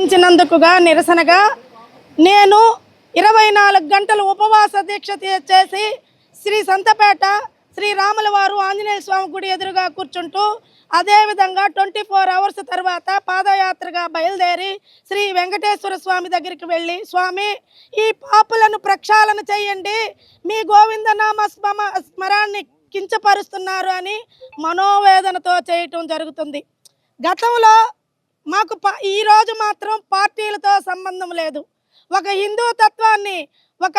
ఇచ్చినందుకుగా నిరసనగా నేను 24 గంటలు ఉపవాస దీక్ష చేసి శ్రీ సంతపేట శ్రీ రాములవారు ఆంజనేయ స్వామి గుడి ఎదురుగా కూర్చుంటూ అదేవిధంగా 24 అవర్స్ తర్వాత పాదయాత్రగా బయలుదేరి శ్రీ వెంకటేశ్వర స్వామి దగ్గరికి వెళ్ళి, స్వామి ఈ పాపులను ప్రక్షాళన చేయండి, మీ గోవిందనామ స్మరాన్ని కించపరుస్తున్నారు అని మనోవేదనతో చేయటం జరుగుతుంది. గతంలో మాకు ఈరోజు మాత్రం పార్టీలతో సంబంధం లేదు. ఒక హిందూ తత్వాన్ని ఒక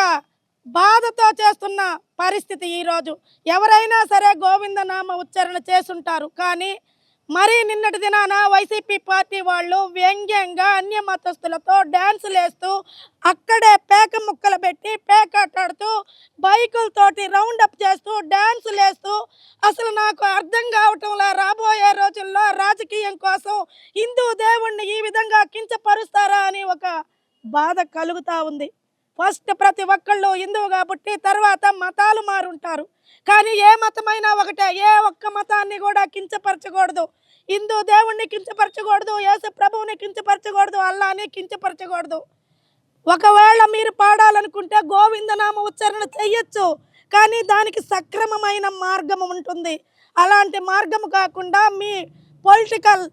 బాధతో చేస్తున్న పరిస్థితి ఈరోజు. ఎవరైనా సరే గోవిందనామ ఉచ్చారణ చేసుంటారు, కానీ మరి నిన్నటి దినాన వైసీపీ పార్టీ వాళ్ళు వ్యంగ్యంగా అన్య మతస్థులతో డ్యాన్సులు వేస్తూ అక్కడే పేక ముక్కలు పెట్టి పేకాటాడుతూ బైకులతోటి రౌండప్ చేస్తూ డ్యాన్సులు వేస్తూ అసలు నాకు అర్థం కావటంలా రాబోయే రోజుల్లో రాజకీయం కోసం హిందూ దేవుణ్ణి ఈ విధంగా కించపరుస్తారా అని ఒక బాధ కలుగుతూ ఉంది. ఫస్ట్ ప్రతి ఒక్కళ్ళు హిందువు కాబట్టి తర్వాత మతాలు మారుంటారు, కానీ ఏ మతమైనా ఒకటే. ఏ ఒక్క మతాన్ని కూడా కించపరచకూడదు. హిందూ దేవుణ్ణి కించపరచకూడదు, యేసు ప్రభువుని కించపరచకూడదు, అల్లాని కించపరచకూడదు. ఒకవేళ మీరు పాడాలనుకుంటే గోవిందనామ ఉచ్చారణ చెయ్యొచ్చు, కానీ దానికి సక్రమమైన మార్గం ఉంటుంది. అలాంటి మార్గం కాకుండా మీ పొలిటికల్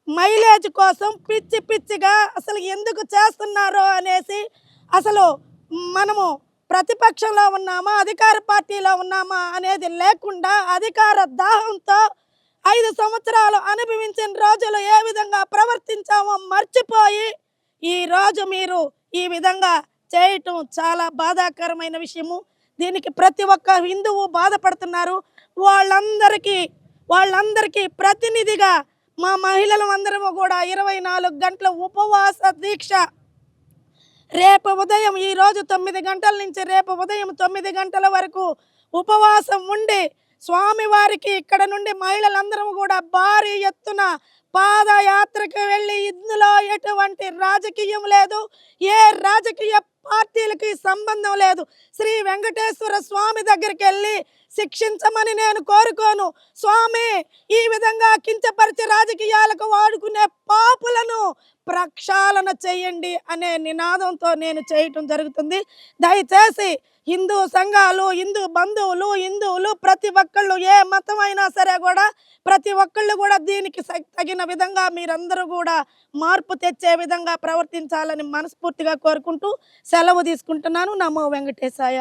మైలేజ్ కోసం పిచ్చి పిచ్చిగా అసలు ఎందుకు చేస్తున్నారో అనేసి, అసలు మనము ప్రతిపక్షంలో ఉన్నామా అధికార పార్టీలో ఉన్నామా అనేది లేకుండా అధికార దాహంతో 5 సంవత్సరాలు అనుభవించిన రోజులు ఏ విధంగా ప్రవర్తించామో మర్చిపోయి ఈరోజు మీరు ఈ విధంగా చేయటం చాలా బాధాకరమైన విషయము. దీనికి ప్రతి ఒక్క హిందువు బాధపడుతున్నారు. వాళ్ళందరికీ ప్రతినిధిగా మా మహిళలు అందరము కూడా 24 గంటల ఉపవాస దీక్ష రేపు ఉదయం, ఈరోజు 9 గంటల నుంచి రేపు ఉదయం 9 గంటల వరకు ఉపవాసం ఉండి స్వామివారికి ఇక్కడ నుండి మహిళలందరూ కూడా భారీ ఎత్తున పాదయాత్రకు వెళ్ళి, ఇందులో ఎటువంటి రాజకీయం లేదు, ఏ రాజకీయ పార్టీలకి సంబంధం లేదు. శ్రీ వెంకటేశ్వర స్వామి దగ్గరికి వెళ్ళి శిక్షించమని నేను కోరుకోను. స్వామి ఈ విధంగా కించపరిచి రాజకీయాలకు వాడుకునే పాపులను ప్రక్షాళన చేయండి అనే నినాదంతో నేను చేయటం జరుగుతుంది. దయచేసి హిందూ సంఘాలు, హిందూ బంధువులు, హిందువులు ప్రతి ఒక్కళ్ళు, ఏ మతం అయినా సరే కూడా ప్రతి ఒక్కళ్ళు కూడా దీనికి తగిన విధంగా మీరందరూ కూడా మార్పు తెచ్చే విధంగా ప్రవర్తించాలని మనస్ఫూర్తిగా కోరుకుంటూ సెలవు తీసుకుంటున్నాను. నమో వెంకటేశాయ.